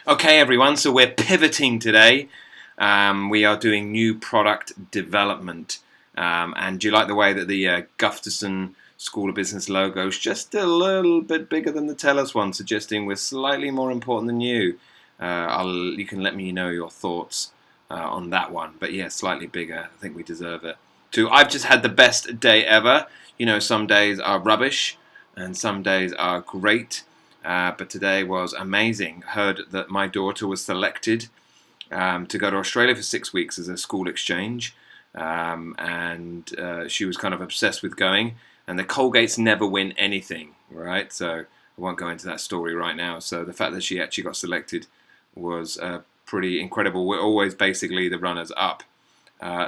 Okay, everyone, so we're pivoting today. We are doing new product development. And do you like the way that the Gufterson School of Business logo is just a little bit bigger than the Tellers one, suggesting we're slightly more important than you? You can let me know your thoughts on that one. But yeah, slightly bigger. I think we deserve it. Too. I've just had the best day ever. You know, some days are rubbish and some days are great. But today was amazing. Heard that my daughter was selected to go to Australia for 6 weeks as a school exchange. And she was kind of obsessed with going. And the Colgates never win anything, right? So I won't go into that story right now. So the fact that she actually got selected was pretty incredible. We're always basically the runners up.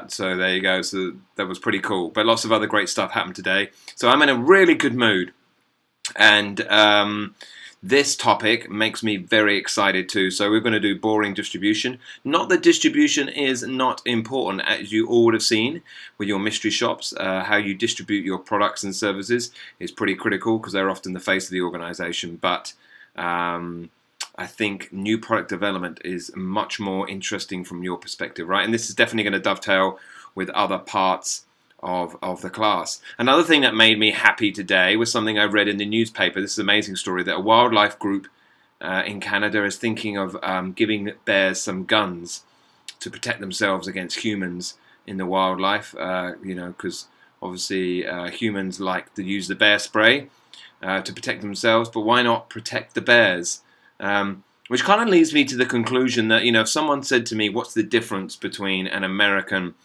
So there you go. So that was pretty cool. But lots of other great stuff happened today. So I'm in a really good mood. And this topic makes me very excited too. So we're going to do boring distribution. Not that distribution is not important, as you all would have seen with your mystery shops. How you distribute your products and services is pretty critical because they're often the face of the organization. But I think new product development is much more interesting from your perspective, right? And this is definitely going to dovetail with other parts of the class. Another thing that made me happy today was something I read in the newspaper. This is an amazing story that a wildlife group in Canada is thinking of giving bears some guns to protect themselves against humans in the wildlife. You know, because obviously humans like to use the bear spray to protect themselves, but why not protect the bears? Which kind of leads me to the conclusion that, you know, if someone said to me, what's the difference between an American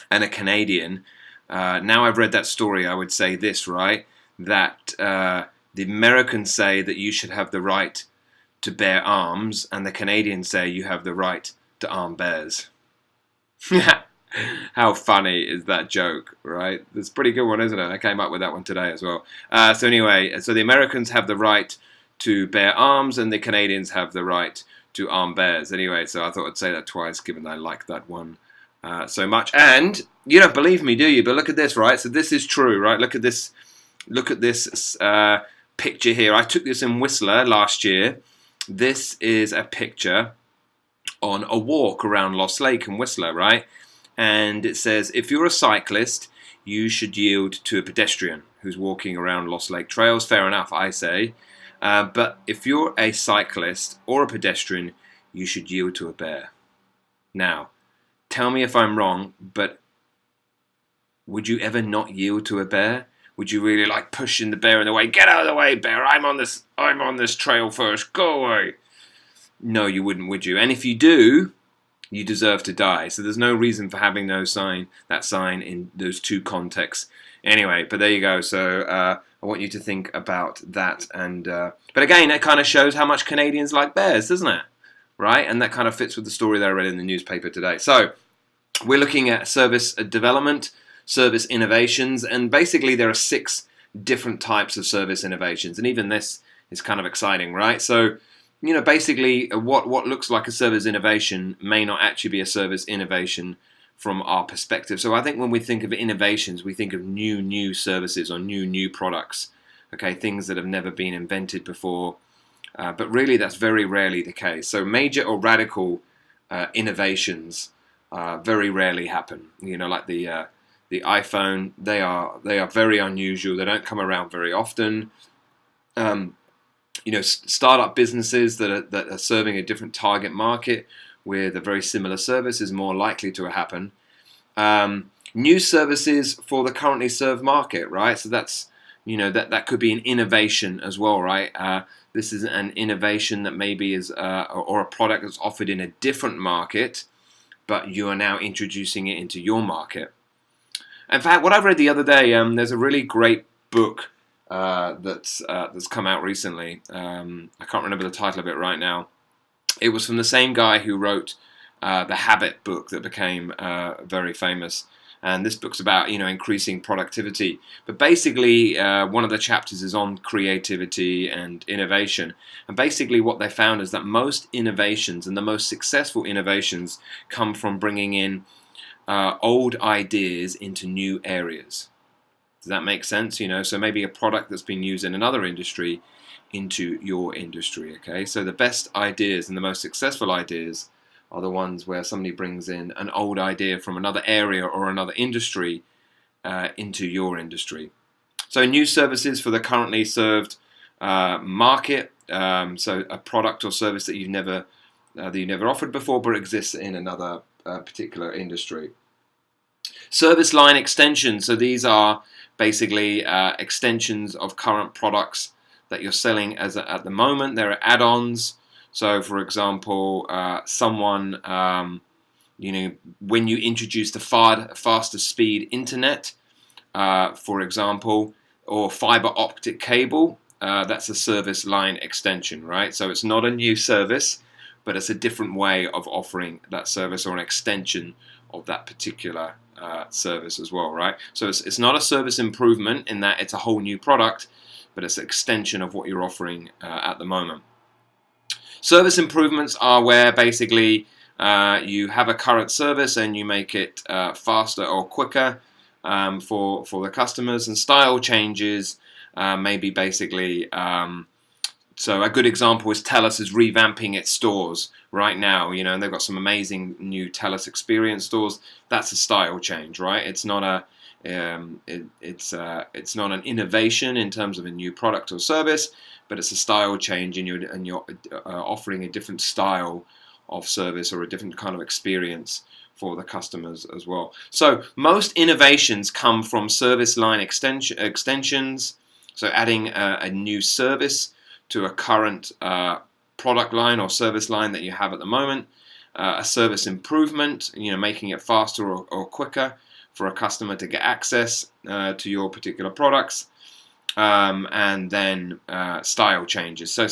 and a Canadian? Now I've read that story, I would say this, right? That the Americans say that you should have the right to bear arms, and the Canadians say you have the right to arm bears. How funny is that joke, right? It's a pretty good one, isn't it? I came up with that one today as well. So anyway, so the Americans have the right to bear arms, and the Canadians have the right to arm bears. Anyway, so I thought I'd say that twice, given I like that one so much. And you don't believe me, do you? But look at this, right? So this is true, right? Look at this picture here. I took this in Whistler last year. This is a picture on a walk around Lost Lake in Whistler, right? And it says, if you're a cyclist, you should yield to a pedestrian who's walking around Lost Lake trails. Fair enough, I say. But if you're a cyclist or a pedestrian, you should yield to a bear. Now, tell me if I'm wrong, but would you ever not yield to a bear? Would you really like pushing the bear in the way? Get out of the way, bear! I'm on this trail first. Go away. No, you wouldn't, would you? And if you do, you deserve to die. So there's no reason for having that sign in those two contexts. Anyway, but there you go. So I want you to think about that. And but again, that kind of shows how much Canadians like bears, doesn't it? Right? And that kind of fits with the story that I read in the newspaper today. So we're looking at service development, service innovations, and basically there are 6 different types of service innovations. And even this is kind of exciting, right? So, you know, basically what looks like a service innovation may not actually be a service innovation from our perspective. So I think when we think of innovations, we think of new services or new products, okay, things that have never been invented before. But really, that's very rarely the case. So major or radical innovations very rarely happen. You know, like the iPhone, they are very unusual. They don't come around very often. You know, startup businesses that are serving a different target market with a very similar service is more likely to happen. New services for the currently served market, right? So that's, you know, that could be an innovation as well, right? This is an innovation that maybe is or a product that's offered in a different market, but you are now introducing it into your market. In fact, what I read the other day, there's a really great book that's come out recently. I can't remember the title of it right now. It was from the same guy who wrote the Habit book that became very famous. And this book's about, you know, increasing productivity. But basically, one of the chapters is on creativity and innovation. And basically what they found is that most innovations and the most successful innovations come from bringing in old ideas into new areas. Does that make sense? You know, so maybe a product that's been used in another industry into your industry. Okay, so the best ideas and the most successful ideas are the ones where somebody brings in an old idea from another area or another industry into your industry. So new services for the currently served market. So a product or service that you've never offered before, but exists in another particular industry. Service line extensions. So these are basically extensions of current products that you're selling at the moment. There are add-ons. So, for example, someone, when you introduce the faster speed internet, for example, or fiber optic cable, that's a service line extension, right? So it's not a new service, but it's a different way of offering that service or an extension of that particular service as well, right? So it's not a service improvement in that it's a whole new product, but it's an extension of what you're offering at the moment. Service improvements are where basically you have a current service and you make it faster or quicker for the customers. And style changes maybe basically so a good example is TELUS is revamping its stores right now, and they've got some amazing new TELUS Experience stores. That's a style change, right? It's not it's not an innovation in terms of a new product or service, but it's a style change, and you're offering a different style of service or a different kind of experience for the customers as well. So most innovations come from service line extensions. So adding a new service to a current product line or service line that you have at the moment, a service improvement, making it faster or quicker for a customer to get access to your particular products, and then style changes. So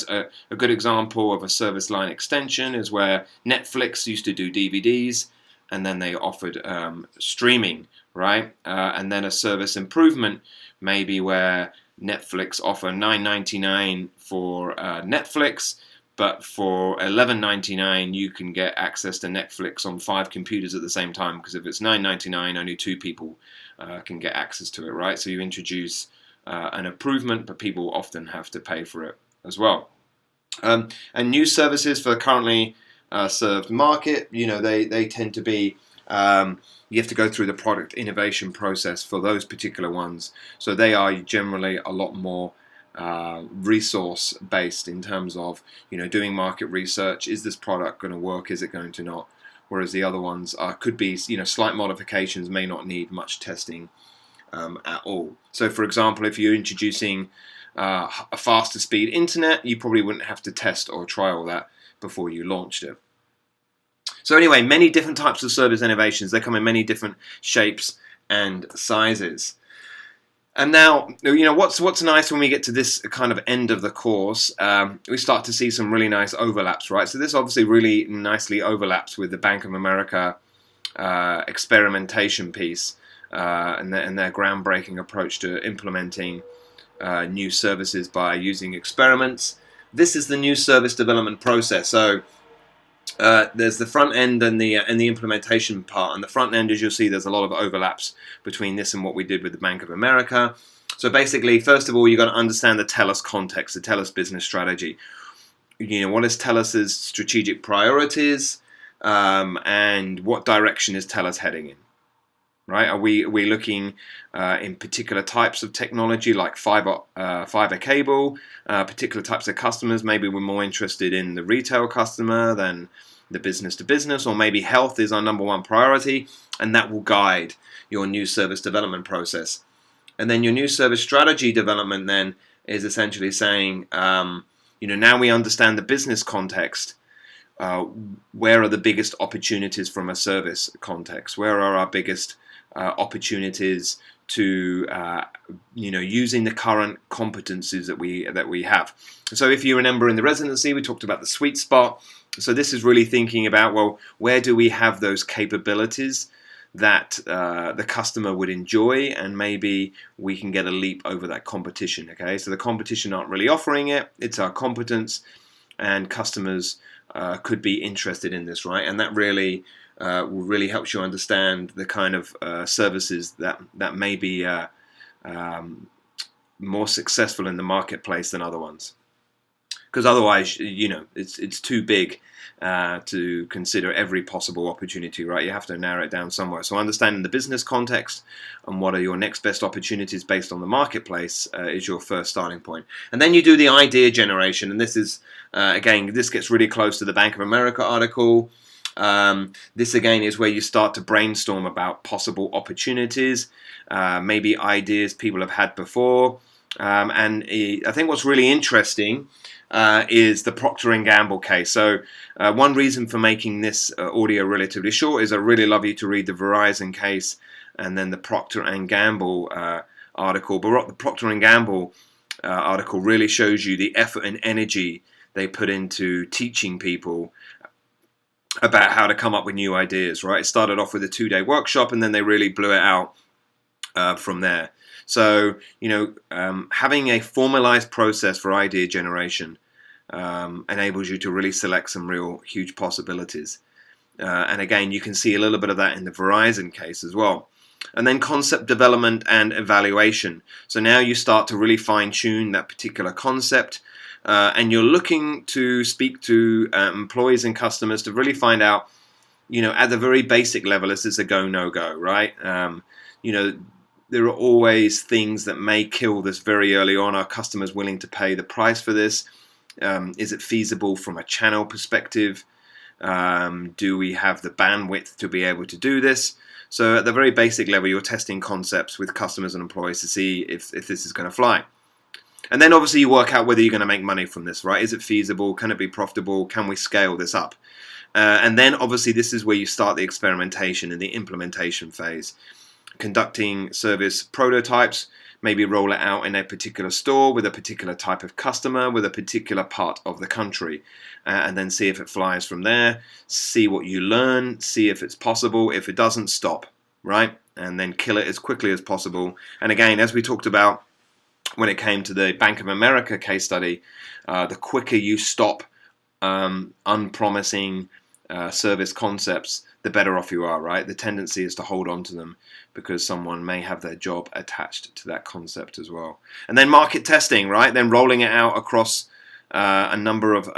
a good example of a service line extension is where Netflix used to do DVDs, and then they offered streaming, right? And then a service improvement maybe where Netflix offer $9.99 for Netflix, but for $11.99 you can get access to Netflix on 5 computers at the same time, because if it's $9.99 only 2 people can get access to it, right? So you introduce an improvement, but people often have to pay for it as well. And new services for the currently served market, they tend to be you have to go through the product innovation process for those particular ones. So they are generally a lot more resource based in terms of doing market research. Is this product going to work? Is it going to not? Whereas the other ones could be slight modifications, may not need much testing at all. So for example, if you're introducing a faster speed internet, you probably wouldn't have to test or trial that before you launched it. So anyway, many different types of service innovations. They come in many different shapes and sizes. And now, what's nice when we get to this kind of end of the course, we start to see some really nice overlaps, right? So this obviously really nicely overlaps with the Bank of America experimentation piece and their groundbreaking approach to implementing new services by using experiments. This is the new service development process. So there's the front end and the implementation part. And the front end, as you'll see, there's a lot of overlaps between this and what we did with the Bank of America. So basically, first of all, you've got to understand the TELUS context, the TELUS business strategy. What is TELUS's strategic priorities, and what direction is TELUS heading in? Right? Are we looking in particular types of technology like fiber cable, particular types of customers? Maybe we're more interested in the retail customer than the business to business, or maybe health is our number one priority, and that will guide your new service development process. And then your new service strategy development then is essentially saying, now we understand the business context. Where are the biggest opportunities from a service context? Where are our biggest opportunities to using the current competencies that we have? So if you remember in the residency, we talked about the sweet spot. So this is really thinking about, well, where do we have those capabilities that the customer would enjoy, and maybe we can get a leap over that competition. Okay, so the competition aren't really offering it; it's our competence, and customers could be interested in this, right? And that really will really help you understand the kind of services that may be more successful in the marketplace than other ones. because otherwise, it's too big to consider every possible opportunity, right? You have to narrow it down somewhere. So understanding the business context and what are your next best opportunities based on the marketplace is your first starting point. And then you do the idea generation, and this is, again, this gets really close to the Bank of America article. This again is where you start to brainstorm about possible opportunities, maybe ideas people have had before. And I think what's really interesting is the Procter & Gamble case. So one reason for making this audio relatively short is I really love you to read the Verizon case and then the Procter & Gamble article. But the Procter & Gamble article really shows you the effort and energy they put into teaching people about how to come up with new ideas, right? It started off with a 2-day workshop, and then they really blew it out from there. So, having a formalized process for idea generation enables you to really select some real huge possibilities. And again, you can see a little bit of that in the Verizon case as well. And then concept development and evaluation. So now you start to really fine-tune that particular concept. And you're looking to speak to employees and customers to really find out, at the very basic level, is this a go, no go, right? There are always things that may kill this very early on. Are customers willing to pay the price for this? Is it feasible from a channel perspective? Do we have the bandwidth to be able to do this? So at the very basic level, you're testing concepts with customers and employees to see if this is going to fly. And then obviously you work out whether you're going to make money from this, right? Is it feasible? Can it be profitable? Can we scale this up? And then obviously this is where you start the experimentation and the implementation phase. Conducting service prototypes, maybe roll it out in a particular store with a particular type of customer, with a particular part of the country, and then see if it flies from there, see what you learn, see if it's possible. If it doesn't, stop, right? And then kill it as quickly as possible. And again, as we talked about when it came to the Bank of America case study, the quicker you stop unpromising service concepts, the better off you are, right? The tendency is to hold on to them because someone may have their job attached to that concept as well. And then market testing, right? Then rolling it out across a number of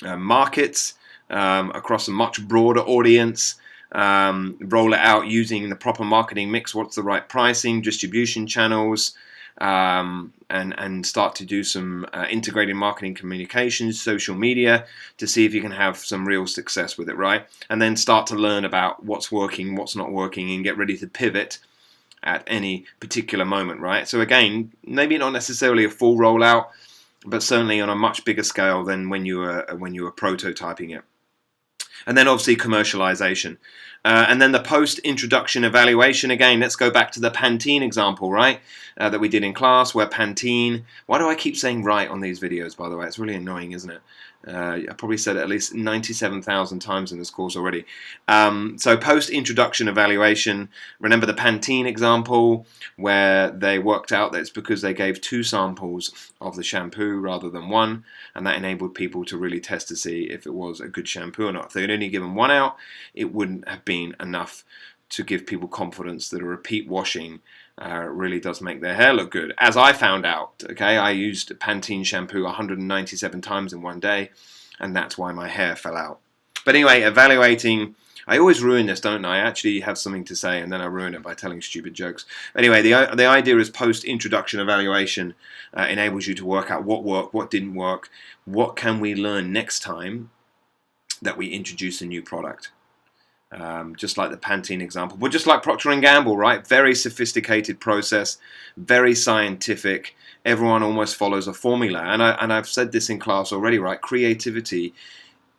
markets, across a much broader audience. Roll it out using the proper marketing mix. What's the right pricing, distribution channels, and start to do some integrated marketing communications, social media, to see if you can have some real success with it, right? And then start to learn about what's working, what's not working, and get ready to pivot at any particular moment, right? So again, maybe not necessarily a full rollout, but certainly on a much bigger scale than when you were prototyping it. And then obviously commercialization. And then the post-introduction evaluation. Again, let's go back to the Pantene example, right? That we did in class, where Pantene... Why do I keep saying right on these videos, by the way? It's really annoying, isn't it? I probably said it at least 97,000 times in this course already. So post-introduction evaluation. Remember the Pantene example, where they worked out that it's because they gave 2 samples of the shampoo rather than 1, and that enabled people to really test to see if it was a good shampoo or not. If they had only given 1 out, it wouldn't have been enough to give people confidence that a repeat washing really does make their hair look good. As I found out, okay, I used Pantene shampoo 197 times in one day, and that's why my hair fell out. But anyway, evaluating... I always ruin this, don't I? I actually have something to say, and then I ruin it by telling stupid jokes. Anyway, the idea is post-introduction evaluation enables you to work out what worked, what didn't work, what can we learn next time that we introduce a new product. Just like the Pantene example, but just like Procter & Gamble, right? Very sophisticated process, very scientific. Everyone almost follows a formula. And I've said this in class already, right? Creativity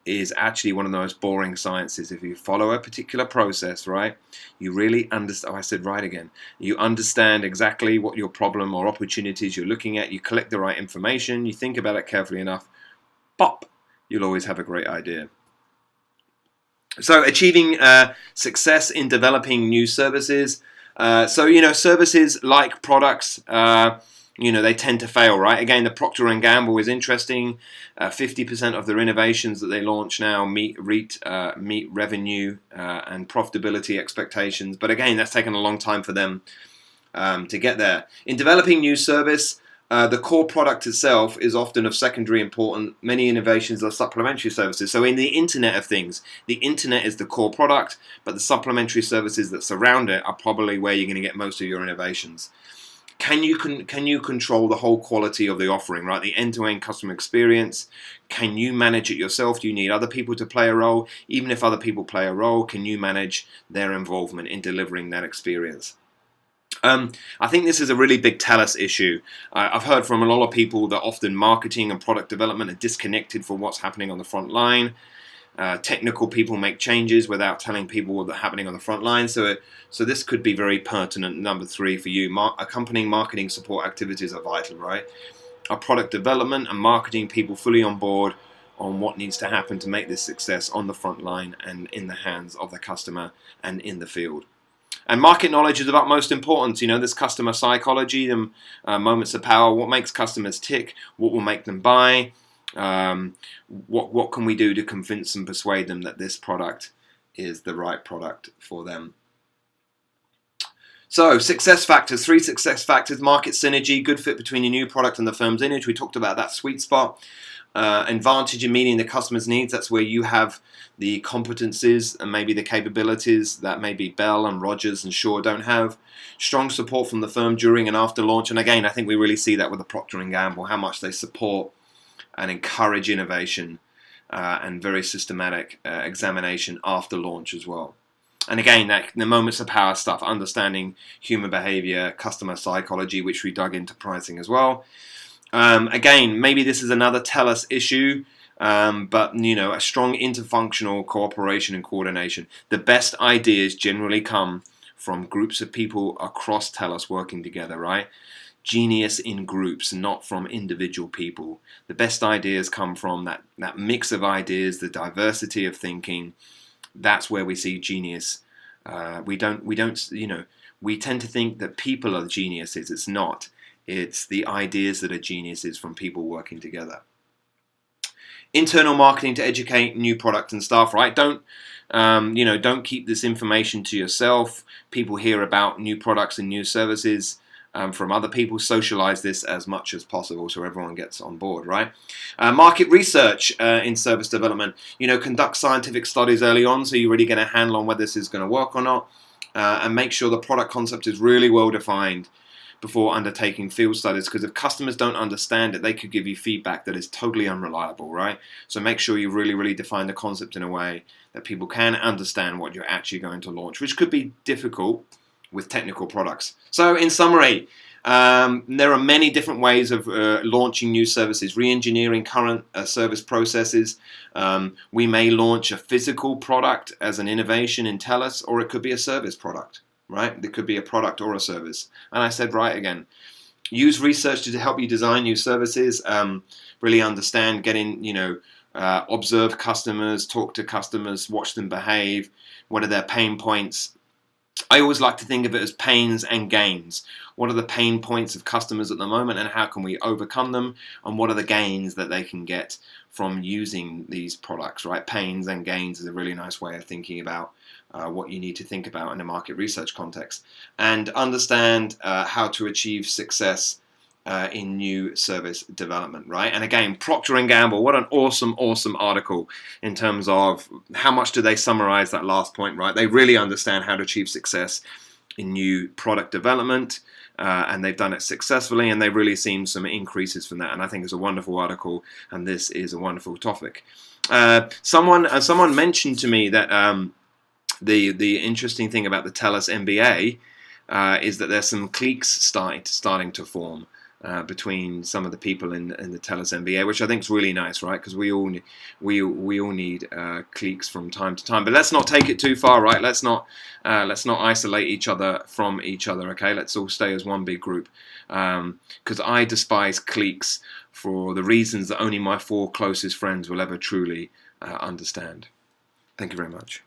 is actually one of the most boring sciences. If you follow a particular process, right, you really understand. Oh, I said right again. You understand exactly what your problem or opportunities you're looking at. You collect the right information. You think about it carefully enough. Pop! You'll always have a great idea. So achieving success in developing new services. Services like products, they tend to fail, right? Again, the Procter & Gamble is interesting. 50% of their innovations that they launch now meet revenue and profitability expectations. But again, that's taken a long time for them to get there. In developing new service, the core product itself is often of secondary importance. Many innovations are supplementary services. So in the Internet of Things, the Internet is the core product, but the supplementary services that surround it are probably where you're going to get most of your innovations. Can you control the whole quality of the offering, right? The end-to-end customer experience. Can you manage it yourself? Do you need other people to play a role? Even if other people play a role, can you manage their involvement in delivering that experience? I think this is a really big TELUS issue. I've heard from a lot of people that often marketing and product development are disconnected from what's happening on the front line. Technical people make changes without telling people what's happening on the front line. So this could be very pertinent. Number 3 for you, accompanying marketing support activities are vital, right? Are product development and marketing people fully on board on what needs to happen to make this success on the front line and in the hands of the customer and in the field? And market knowledge is of utmost importance. You know, this customer psychology, moments of power, what makes customers tick, what will make them buy, what can we do to convince and persuade them that this product is the right product for them. So, success factors, 3 success factors: market synergy, good fit between your new product and the firm's image. We talked about that sweet spot. Advantage in meeting the customer's needs, that's where you have the competencies and maybe the capabilities that maybe Bell and Rogers and Shaw don't have. Strong support from the firm during and after launch, and again I think we really see that with the Procter & Gamble, how much they support and encourage innovation and very systematic examination after launch as well. And again, the moments of power stuff, understanding human behavior, customer psychology, which we dug into pricing as well. Again, maybe this is another TELUS issue, but you know, a strong interfunctional cooperation and coordination. The best ideas generally come from groups of people across TELUS working together, right? Genius in groups, not from individual people. The best ideas come from that mix of ideas, the diversity of thinking. That's where we see genius. We don't, you know, we tend to think that people are geniuses. It's not. It's the ideas that are geniuses from people working together. Internal marketing to educate new product and staff, right? Don't keep this information to yourself. People hear about new products and new services from other people. Socialize this as much as possible so everyone gets on board, right? Market research in service development. You know, conduct scientific studies early on so you really get a handle on whether this is going to work or not, and make sure the product concept is really well defined before undertaking field studies, because if customers don't understand it, they could give you feedback that is totally unreliable, right? So make sure you really, really define the concept in a way that people can understand what you're actually going to launch, which could be difficult with technical products. So in summary, there are many different ways of launching new services, re-engineering current service processes. We may launch a physical product as an innovation in TELUS, or it could be a service product. Right? There could be a product or a service. And I said right again. Use research to help you design new services, really understand, observe customers, talk to customers, watch them behave, what are their pain points. I always like to think of it as pains and gains. What are the pain points of customers at the moment and how can we overcome them? And what are the gains that they can get from using these products, right? Pains and gains is a really nice way of thinking about what you need to think about in a market research context. And understand how to achieve success in new service development, right? And again, Procter & Gamble, what an awesome, awesome article in terms of how much do they summarize that last point, right? They really understand how to achieve success in new product development, and they've done it successfully, and they've really seen some increases from that, and I think it's a wonderful article, and this is a wonderful topic. Someone mentioned to me that the interesting thing about the TELUS MBA is that there's some cliques starting to form between some of the people in the TELUS MBA, which I think is really nice, right? Because we all need cliques from time to time. But let's not take it too far, right? Let's not isolate each other from each other. Okay, let's all stay as one big group. Because I despise cliques for the reasons that only my 4 closest friends will ever truly understand. Thank you very much.